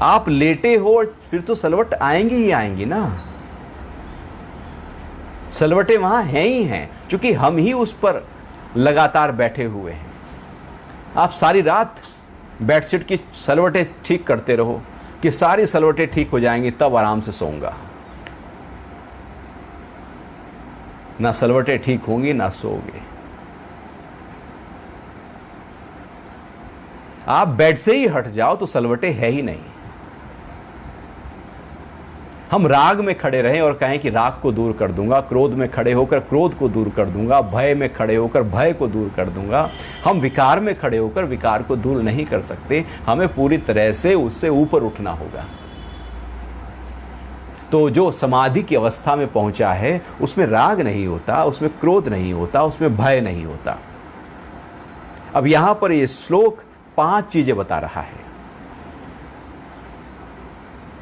आप लेटे हो और फिर तो सलवट आएंगी ही आएंगी ना। सलवटें वहां हैं ही हैं, क्योंकि हम ही उस पर लगातार बैठे हुए हैं। आप सारी रात बेडशीट की सलवटें ठीक करते रहो कि सारी सलवटें ठीक हो जाएंगी, तब आराम से सोऊंगा। ना सलवटें ठीक होंगी ना सोओगे। आप बेड से ही हट जाओ तो सलवटें है ही नहीं। हम राग में खड़े रहें और कहें कि राग को दूर कर दूंगा, क्रोध में खड़े होकर क्रोध को दूर कर दूंगा, भय में खड़े होकर भय को दूर कर दूंगा। हम विकार में खड़े होकर विकार को दूर नहीं कर सकते, हमें पूरी तरह से उससे ऊपर उठना होगा। तो जो समाधि की अवस्था में पहुंचा है उसमें राग नहीं होता, उसमें क्रोध नहीं होता, उसमें भय नहीं होता। अब यहां पर यह श्लोक 5 चीजें बता रहा है।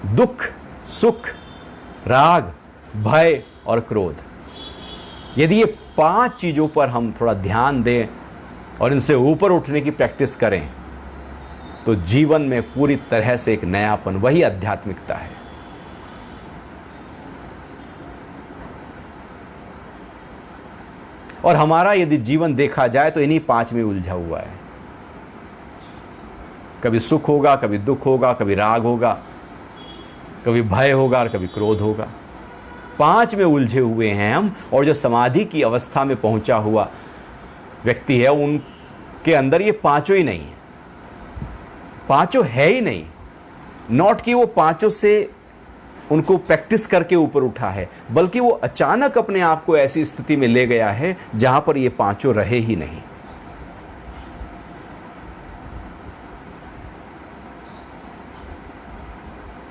दुख, सुख, राग, भय और क्रोध। यदि ये 5 चीजों पर हम थोड़ा ध्यान दें और इनसे ऊपर उठने की प्रैक्टिस करें तो जीवन में पूरी तरह से एक नयापन, वही आध्यात्मिकता है। और हमारा यदि जीवन देखा जाए तो इन्हीं 5 में उलझा हुआ है। कभी सुख होगा, कभी दुख होगा, कभी राग होगा, कभी भय होगा और कभी क्रोध होगा। 5 में उलझे हुए हैं हम। और जो समाधि की अवस्था में पहुंचा हुआ व्यक्ति है उनके अंदर ये 5 ही नहीं है, 5 है ही नहीं। नॉट कि वो 5 से उनको प्रैक्टिस करके ऊपर उठा है, बल्कि वो अचानक अपने आप को ऐसी स्थिति में ले गया है जहां पर ये 5 रहे ही नहीं।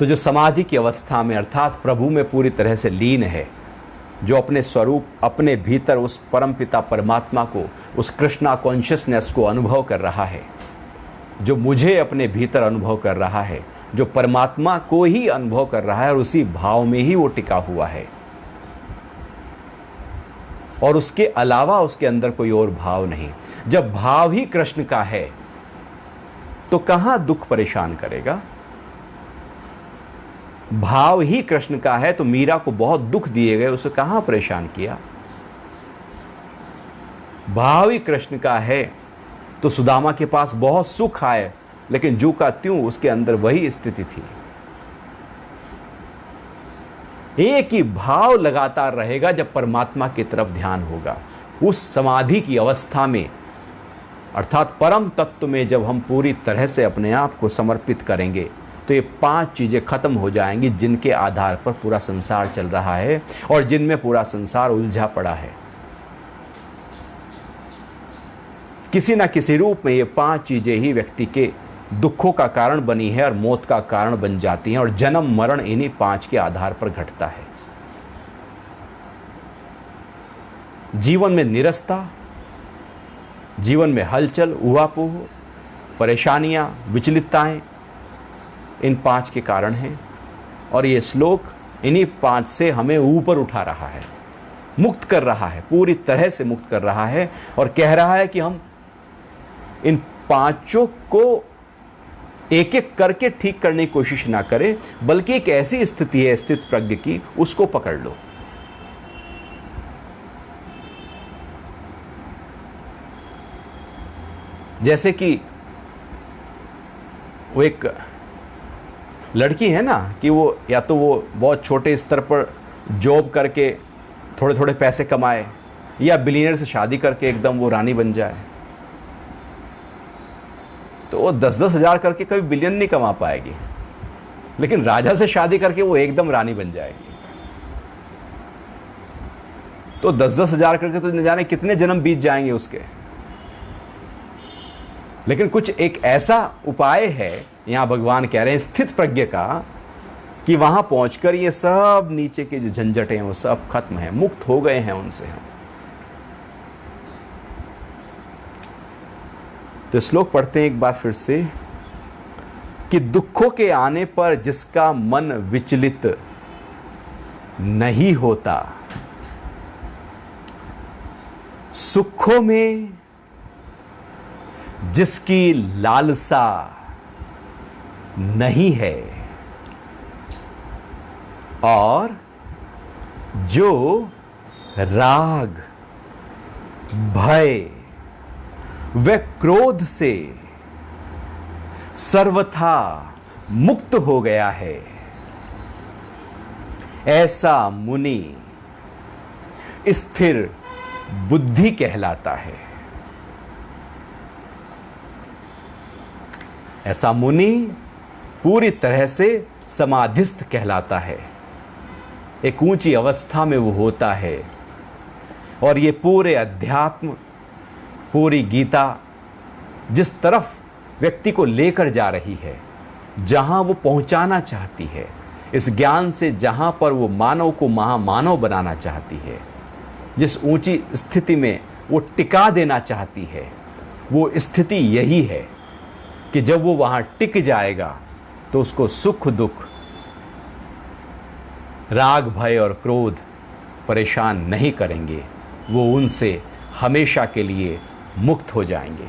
तो जो समाधि की अवस्था में अर्थात प्रभु में पूरी तरह से लीन है, जो अपने स्वरूप, अपने भीतर उस परमपिता परमात्मा को, उस कृष्णा कॉन्शियसनेस को अनुभव कर रहा है, जो मुझे अपने भीतर अनुभव कर रहा है, जो परमात्मा को ही अनुभव कर रहा है और उसी भाव में ही वो टिका हुआ है और उसके अलावा उसके अंदर कोई और भाव नहीं। जब भाव ही कृष्ण का है तो कहां दुख परेशान करेगा? भाव ही कृष्ण का है तो मीरा को बहुत दुख दिए गए, उसे कहां परेशान किया? भाव ही कृष्ण का है तो सुदामा के पास बहुत सुख आए, लेकिन जू का त्यों उसके अंदर वही स्थिति थी। एक ही भाव लगातार रहेगा जब परमात्मा की तरफ ध्यान होगा। उस समाधि की अवस्था में, अर्थात परम तत्व में जब हम पूरी तरह से अपने आप को समर्पित करेंगे, तो ये 5 चीजें खत्म हो जाएंगी जिनके आधार पर पूरा संसार चल रहा है और जिनमें पूरा संसार उलझा पड़ा है। किसी ना किसी रूप में ये 5 चीजें ही व्यक्ति के दुखों का कारण बनी है और मौत का कारण बन जाती हैं, और जन्म मरण इन्हीं 5 के आधार पर घटता है। जीवन में निरस्ता, जीवन में हलचल, ऊहापोह, परेशानियां, विचलितताएं, इन 5 के कारण हैं। और ये श्लोक इन्हीं 5 से हमें ऊपर उठा रहा है, मुक्त कर रहा है, पूरी तरह से मुक्त कर रहा है, और कह रहा है कि हम इन 5 को एक एक करके ठीक करने की कोशिश ना करें, बल्कि एक ऐसी स्थिति है स्थित प्रज्ञ की, उसको पकड़ लो। जैसे कि वो एक लड़की है ना, कि वो या तो वो बहुत छोटे स्तर पर जॉब करके थोड़े थोड़े पैसे कमाए, या बिलियनर से शादी करके एकदम वो रानी बन जाए। तो वो 10-10 हज़ार करके कभी बिलियन नहीं कमा पाएगी, लेकिन राजा से शादी करके वो एकदम रानी बन जाएगी। तो 10-10 हज़ार करके तो न जाने कितने जन्म बीत जाएंगे उसके। लेकिन कुछ एक ऐसा उपाय है, यहां भगवान कह रहे हैं स्थित प्रज्ञ का, कि वहां पहुंचकर ये सब नीचे के जो झंझटें हैं वो सब खत्म है, मुक्त हो गए हैं उनसे हम। तो श्लोक पढ़ते हैं एक बार फिर से, कि दुखों के आने पर जिसका मन विचलित नहीं होता, सुखों में जिसकी लालसा नहीं है, और जो राग, भय व क्रोध से सर्वथा मुक्त हो गया है, ऐसा मुनि स्थिर बुद्धि कहलाता है। ऐसा मुनि पूरी तरह से समाधिस्थ कहलाता है, एक ऊंची अवस्था में वो होता है। और ये पूरे अध्यात्म, पूरी गीता जिस तरफ व्यक्ति को लेकर जा रही है, जहां वो पहुंचाना चाहती है, इस ज्ञान से जहां पर वो मानव को महामानव बनाना चाहती है, जिस ऊंची स्थिति में वो टिका देना चाहती है, वो स्थिति यही है कि जब वो वहां टिक जाएगा तो उसको सुख दुख, राग भय और क्रोध परेशान नहीं करेंगे, वो उनसे हमेशा के लिए मुक्त हो जाएंगे।